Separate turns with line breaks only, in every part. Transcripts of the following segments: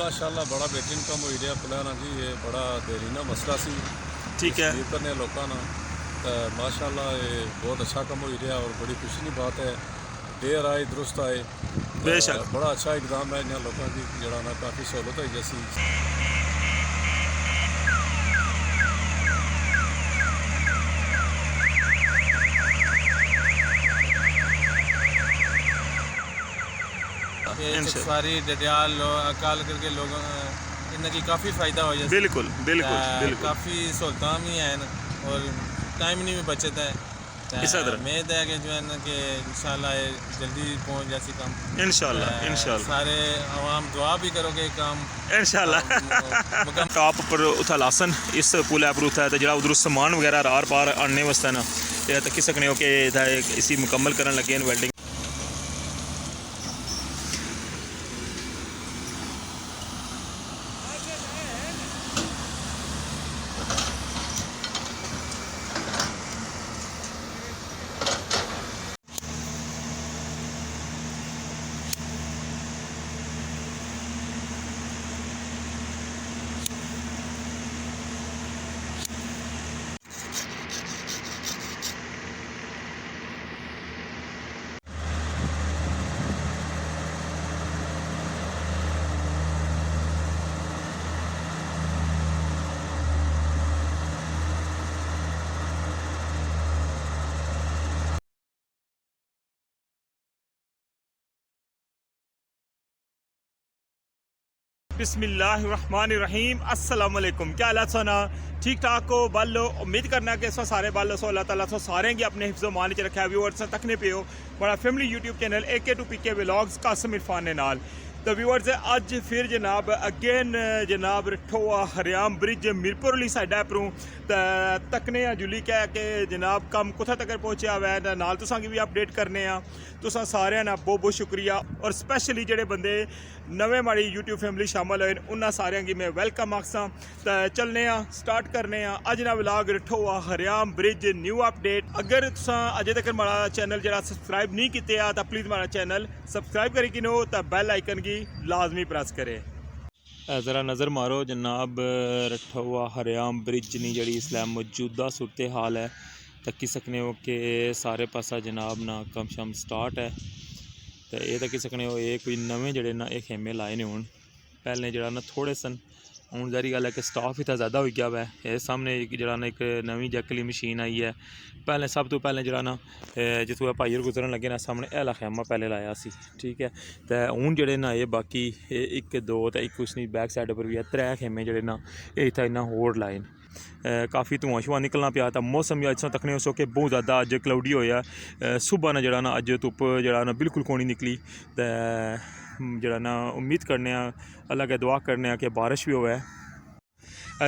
माशाल्लाह बड़ा बेहतरीन काम हो रहा प्लान जी। ये बड़ा देरीना मसला सी
ठीक है।
तस्लीफ करने लोगों ना तो माशाल्लाह ये बहुत अच्छा काम हो रहा और बड़ी खुशी की बात है। देर आए दुरुस्त आए,
बेशक
बड़ा अच्छा इकदाम है यहाँ लोगों की जरा ना काफ़ी सहूलत है जैसी।
सारी डडियाल अकाल करके लोगों इनकी काफ़ी फ़ायदा हो जाए।
बिल्कुल बिल्कुल बिल्कुल
काफ़ी सहूलत भी हैं और टाइम नहीं भी बचत है। उम्मीद है कि जो है ना कि इंशाल्लाह जल्दी पहुंच जैसी काम
इंशाल्लाह
सारे आवाम दुआ भी करोगे काम
इंशाल्लाह। टॉप पर उत्थै लासन इस पुल पर उत्थै ते जेह्ड़ा उधर समान वगैरह रार पार आने वास्ते ना ते तक्की सकने हो कि इसी मुकम्मल करन लगे न वेल्डिंग। बिस्मिल्लाहिर्रहमानिर्रहीम। अस्सलाम वालेकुम। क्या हालत सोना ठीक ठाक हो बालो? उम्मीद करना कि सो सारे बालो सो अल्लाह ताला सो सारे की अपने हिफ्ज़ो मान च रखा। व्यूअर्स तकने पे हो बड़ा family YouTube channel AK2PK vlogs Qasim Irfan ने नाल तो व्यूअर्स अज फिर जनाब अगेन जनाब रठोआ हरियाम ब्रिज मीरपुर वाली साइडा परों तकने जुली कह के जनाब कम कुत्थे तक पहुँचा हुआ है नाल तुसां की भी अपडेट करने तुसां सारियां दा बहुत बहुत शुक्रिया। और स्पैशली जेडे बंदे नवे माड़ी यूट्यूब फैमिली शामिल होए उन्होंने सारियां की मैं वेलकम आखसां। तो चलने स्टार्ट करने अज ना व्लॉग रठोआ हरियाम ब्रिज न्यू अपडेट। अगर तुसां अजे तक हमारा चैनल जरा सब्सक्राइब नहीं किया तो प्लीज़ हमारा चैनल सब्सक्राइब करी किनो तो बैल आइकन की लाजमी प्रेस करे। ज़रा नज़र मारो जनाब रठोआ हरियाम ब्रिज नी जी इसलै मौजूदा सूरत हाल है तक्की सकने हो कि सारे पासा जनाब ना कम शम स्टार्ट है। तो ये तक्की सकने हो ये कोई नवे जड़े ना ये खेमे लाए ने हूँ पहले जरा ना थोड़े सन हूँ जारी गल है कि स्टाफ इतना ज़्यादा हो गया वै। ये सामने जरा ना एक नवी जैकली मशीन आई है। पहले सब तो पहले जरा ना जितों भाई गुजरन लगे ना सामने एला खेमा पहले लाया सी ठीक है। तो हूँ जड़े ना ये बाकी एक दो तो एक उसकी बैक साइड पर भी है त्रै खेमे जड़े ना ये इतना इन्ना होर लाए काफ़ी धुआं शुआं निकलना पाया। तो मौसम अज तकने सो कि बहुत ज़्यादा अज क्लाउडी होया सुबह ना जरा ना अज धुप्प जरा ना बिल्कुल कोनी निकली। तो जरा ना उम्मीद करने अल्लाह के दुआ करने कि बारिश भी होवे।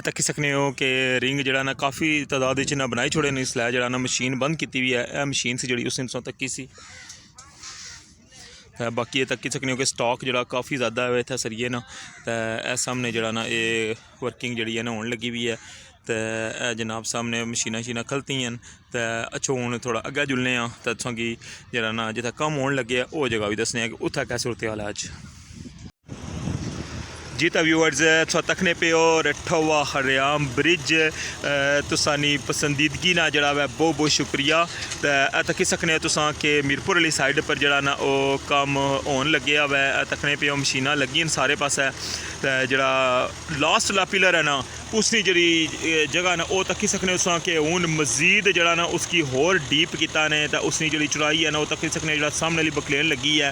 तक्की सकने हो कि रिंग जरा ना काफ़ी तादाद ना बनाई छोड़े ने इसलै जरा ना मशीन बंद की हुई है। यह मशीन से जी उस दिन तक्की सी बाकी ये तक्की सकने हो कि स्टॉक जरा काफ़ी ज़्यादा है इतना सरिये ना। तो सामने जरा ना ये वर्किंग जी है ना होने लगी हुई है। तो जनाब सामने मशीना शीना खलती हैं। तो अच्छा हूँ थोड़ा अग्गै जुलने तो तुसें गी जरा ना जित्थै कम्म होने लगे वो जगह भी दसने कि उत्थै क्या सूरत हाल है अज जी। तो व्यूअर्स तकने पे हो रठोआ हरियाम ब्रिज तुसानी पसंदीदगी ना जरा वै बहुत बहुत शुक्रिया। तो तक्की सकने तुसां कि मीरपुर वाली साइड पर जरा ना वो कम होन लगे वै तकने पे मशीना लगी सारे पासे। तो जरा लास्ट ला पिलर है ना उसकी जी जगह ना वो तक्की सकने तुसां कि हूँ मजीद जरा ना उसकी होर डीप किता ने तो उसकी जी चढ़ाई है ना वो तक्की सकने जरा सामने वाली बकलेन लगी है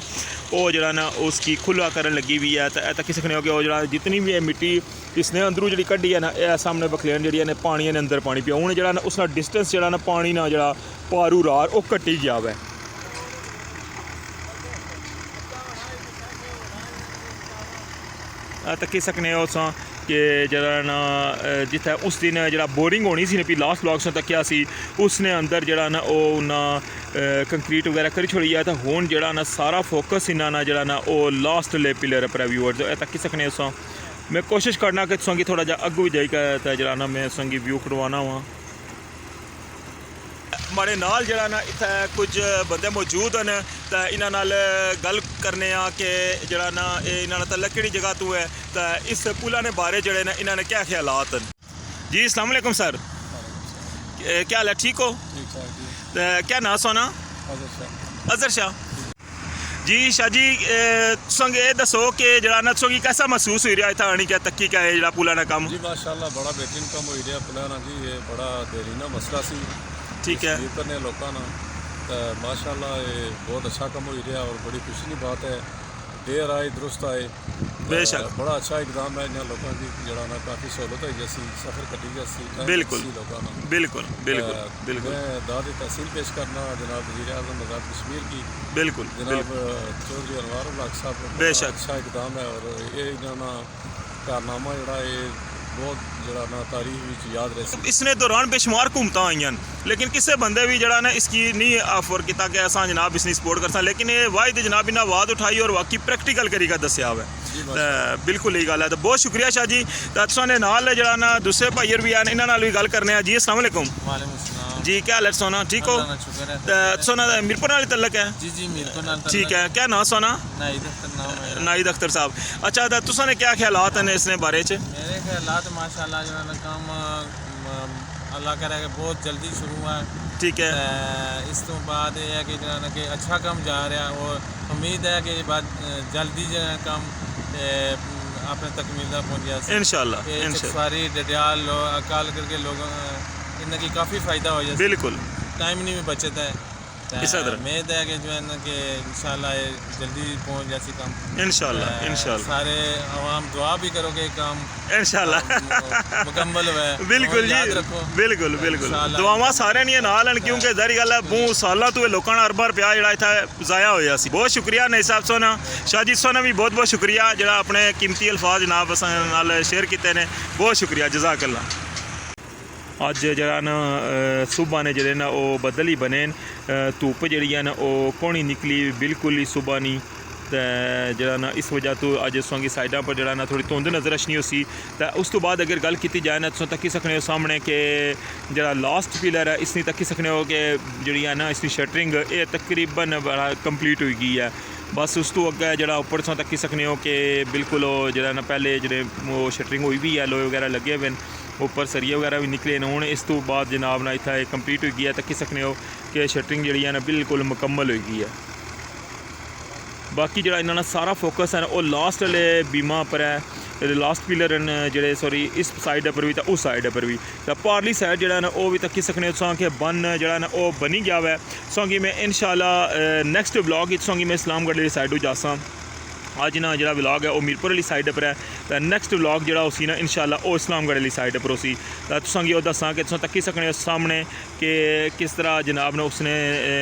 वो जरा ना उसकी खुला करन लगी हुई है। तो तक्की सकने हो कि वो जरा जितनी भी है मिट्टी इसने अंदरों जी कड्डी है ना यह सामने बकलेन जी ने पानी ने अंदर पानी पिया हूँ जरा ना उसका डिस्टेंस जरा ना पानी ना जरा पारू रार वो कट्टी गया वै। तक्की सकने हो कि जरा ना जिथे उस दिन जरा बोरिंग होनी सी भी लास्ट ब्लॉक से तक्या सी उसने अंदर जरा ना वो ना कंक्रीट वगैरह करी छोड़ी है। तो हूँ जरा ना सारा फोकस इन्ना ना जरा ना वो लास्ट ले पिलर पर व्यूअर्स तक्की सकने मैं कोशिश करना कि तुसें थोड़ा जा अग्गू जाइए तो जरा ना मैं तुसें व्यू करवाना वा। हमारे नाल जरा ना इत्थे कुछ बंदे मौजूद हैं तो इन्हां नाल गल करने आ कि जरा ना इन्हां नाल तल्लक किहड़ी जगह तो है तो इस पुला ने बारे जड़े ने इन्हां ने क्या ख्यालात हैं। जी अस्सलाम वालेकुम सर, क्या हाल है, ठीक हो?
ठीक ठाक जी।
क्या नाम सोना? अजहर शाह जी। शाह जी तुसें ये दसो कि जरा ना तुसें कैसा महसूस हो रहा इत्थै आनी क्या तक्की क्या है जरा पुला ना कम?
जी माशाल्लाह बड़ा बेहतरीन काम हो रहा पुलाना जी, ये बड़ा देरीना मसला सी
ठीक है
करने लोगों ना, तो माशाल्लाह ये बहुत अच्छा काम हो रहा और बड़ी खुशी की बात है। देर आए दुरुस्त आए,
बेशक
बड़ा अच्छा इकदाम है इन लोगों की जरा ना काफ़ी सहूलत है जैसी सफ़र कटी जैसी
बिल्कुल
लोगों ना।
बिल्कुल बिल्कुल बिल्कुल
मैं दाद तहसील पेश करना जनाब वज़ीर आज़म आज़ाद कश्मीर की
बिल्कुल
जनाब चौधरी अनवार उल हक साहब,
बेशक
अच्छा इकदाम है और ये इन्होंने कारनामा जड़ा ये बहुत जड़ा ना तारीख विच याद रहे।
इसने दौरान बेशुमार हुकूमत आई हैं लेकिन किसी बंदे भी जरा ना इसकी नहीं ऑफर किया कि असा जनाब इसकी सपोर्ट कर सकते, लेकिन ये वाहिद जनाब इन्हें आवाज़ उठाई और वाकई प्रैक्टिकल करीका दसिया हुआ है। बिल्कुल यही गल है। तो बहुत शुक्रिया शाह जी। तो तुसाने नाल जरा ना दूसरे भाई भी हैं इन्होंने भी गल करने। जी अस्सलाम वालेकुम जी, क्या हाल है सोना, ठीक हो? सोना मीरपुर नाल तल्लक है?
जी जी मीरपुर नाल
ठीक है। क्या नाम सोना? नाहिद अख्तर साहब। अच्छा तो तुसाने क्या ख्यालात हैं इसने बारे च?
मेरे ख्यालात माशाल्लाह जो है काम अल्लाह करे कि बहुत जल्दी शुरू हुआ है।
ठीक है।
इस तो बाद ये है कि जो है कि अच्छा काम जा रहा है और उम्मीद है कि बात जल्दी जो है काम अपने तकमील तक पहुँच जाए
इंशाल्लाह।
सारी डडियाल अकाल करके लोगों इनकी काफ़ी फ़ायदा हो जाए।
बिल्कुल
टाइम नहीं भी बचत है। उम्मीद है कि जो है ना कि इंशाल्लाह जल्दी पहुँच जैसी काम
इंशाल्लाह
सारे आवाम दुआ भी करोगे काम
इंशाल्लाह
मुकम्मल हुआ है।
बिल्कुल जी बिल्कुल बिल्कुल दुआवां सारे नहीं नाल हैं क्योंकि जारी गल है बहुत सालों तो लोगों का अरबा रुपया जरा इतना ज़ाया होया सी। बहुत शुक्रिया नहीं साहब सोना शाह जी सोना भी बहुत बहुत शुक्रिया जरा अपने कीमती अल्फाज जनाब नाल शेयर किए ने। बहुत शुक्रिया जज़ाकल्लाह। अज जरा ना सुबह ने जड़े ना वो बदल ही बने धुप जी है ना वो घोनी निकली बिल्कुल ही सुबह नहीं तो जरा ना इस वजह तो अज सोंगी साइडा पर जरा ना थोड़ी धुंध नज़र अच्छनी सी। तो उस तो बाद अगर गल की जाए ना तुम तक्की सकने हो सामने कि जरा लास्ट पिलर है इसनी तक्की सकने हो कि जी है ना इसकी शटरिंग ये तकरीबन बड़ा कंप्लीट हो गई है। बस उस तो अगर जरा उपर तुम तक्की सकने हो कि बिल्कुल जरा ना पहले जो वो शटरिंग हुई भी है लोहे वगैरह लगे हुए ऊपर सरिये वगैरह भी निकले न। हूँ इस तो बाद जनाब ना इतना कंप्लीट हो गई है तक्की सकने हो कि शटरिंग जी है ना बिल्कुल मुकम्मल हो गई है। बाकी जरा इन्होंने सारा फोकस है वो लास्ट वाले बीमा पर है लास्ट पिलर न जेडे सॉरी इस साइड पर भी तो उस साइड पर भी तो पारली साइड जरा ना वो भी तक्की सकने सो कि बन जरा ना वो बनी गया हुआ है। सो कि मैं इंशाल्लाह नैक्सट ब्लॉग सो कि मैं इस्लामगढ़ वाली साइड जासा। अज ना जो व्लॉग है वो मीरपुर वाली साइड पर है तो नैक्सट व्लॉग जो उसी ना इंशाल्लाह वो इस्लामगढ़ वाली साइड पर उसी तो तुसेंगी दसा कि तुम तक्की सकने सामने कि किस तरह जनाब ने उसने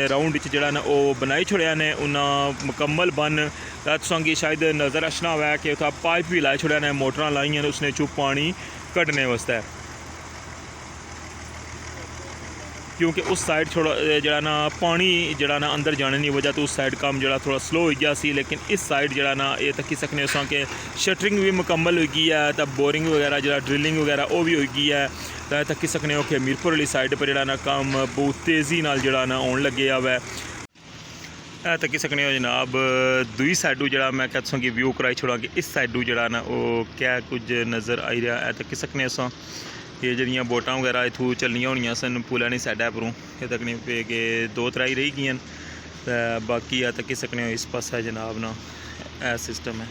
राउंड जड़ा ना वो बनाई छोड़िया ने उन्हें मुकम्मल बन तो तुसेंगी शायद नज़र अचना हुआ है कि उत्थै पाइप भी लाई छोड़िया ने मोटर लाई उसने चुप पानी कड्ढने वास्ते क्योंकि उस साइड थोड़ा जरा ना पानी जरा ना अंदर जाने की वजह तो उस साइड काम जरा थोड़ा स्लो हो गया सी। लेकिन इस साइड जरा ना ये तक्की सकने सो कि शटरिंग भी मुकम्मल हो गई है तो बोरिंग वगैरह जरा ड्रिलिंग वगैरह वो भी हो गई है तो तक्की सकने हो कि मीरपुर वाली साइड पर जरा ना काम बहुत तेज़ी नाल जरा ना आने लगे हुआ है। तक्की सकने हो जनाब दूई साइडू जरा मैं कहता कि व्यू कराई छोड़ा कि इस साइडू जरा ना वो क्या कुछ नज़र आई रहा है। तक्की सकने सो ये जड़ियाँ बोटां वगैरह इत्थू चलनियां होनियां सन पुलै नी साइडा परों ये तकनी पे के 2-3 रही गई तो बाकी आ तक्की सकने इस पासा जनाब ना ए सिस्टम है।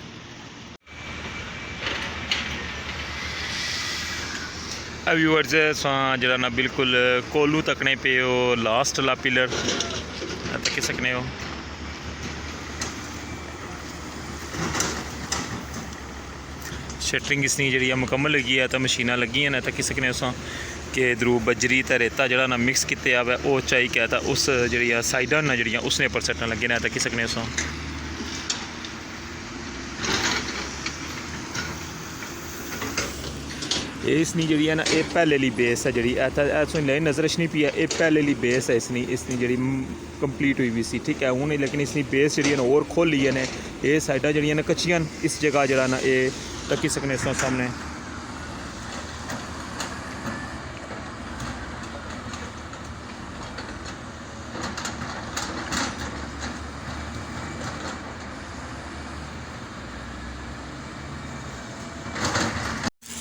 व्यूअर्स जरा ना बिल्कुल कोलू तकने पे लास्ट वाला पिलर तक्की सकने हो। शटरिंग इसनी जी मुकम्मल लगी है तो मशीना लगी हैं तक्की सकने उस कि इधरू बजरी तो रेता जरा ना मिक्स किया हुआ वो चाई क्या था उस जी साइडा ना जी उसने पर सट्टन लगे ने तक्की सकने उस इसनी जी है ना ये पहले ली बेस है जी लाइन नज़र अच्छनी पी है ये पहले ली बेस है इसनी जी कंप्लीट हुई भी सी ठीक है हूँ लेकिन इसनी बेस जी और खोली है ने ये साइडा जी ना कच्चियां इस जगह जरा ना ये तक्की सकने सामने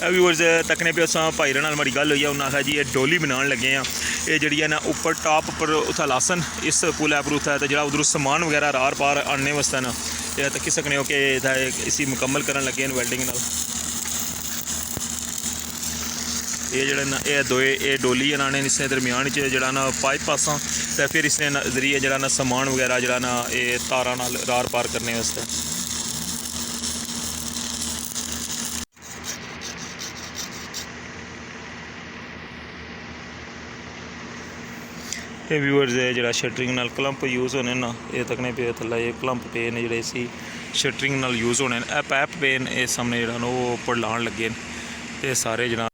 व्यूअर्स तकने पे असां भाई नाल माड़ी गल हुई है, उन्हें आखा जी ये डोली बनाने लगे हैं, ये जड़ी है ना उपर टॉप पर उत्थे लासन इस पुलै पर उत्थे तो जो उधरों समान वगैरह रार पार आने वास्ते ना ये तक्की सकने हो कि इसी मुकम्मल करन लगे हैं वैल्डिंग नाल। ये जड़ा ना ये दोए ये डोली इन्होंने इसने दरम्यान जड़ा ना पाइप पासा तो फिर इसने जरिए जड़ा ना समान वगैरह जड़ा ना ये तारा नाल रार पार करने वास्ते। ये व्यूअर्स है जरा शटरिंग नाल क्लंप यूज़ होने ना ये तकने पे थल्ला ये क्लंप पे ने जड़े सी शटरिंग नाल यूज़ होने ए पैप पे ये सामने जड़ा ना वो उपर लान लगे ये सारे जना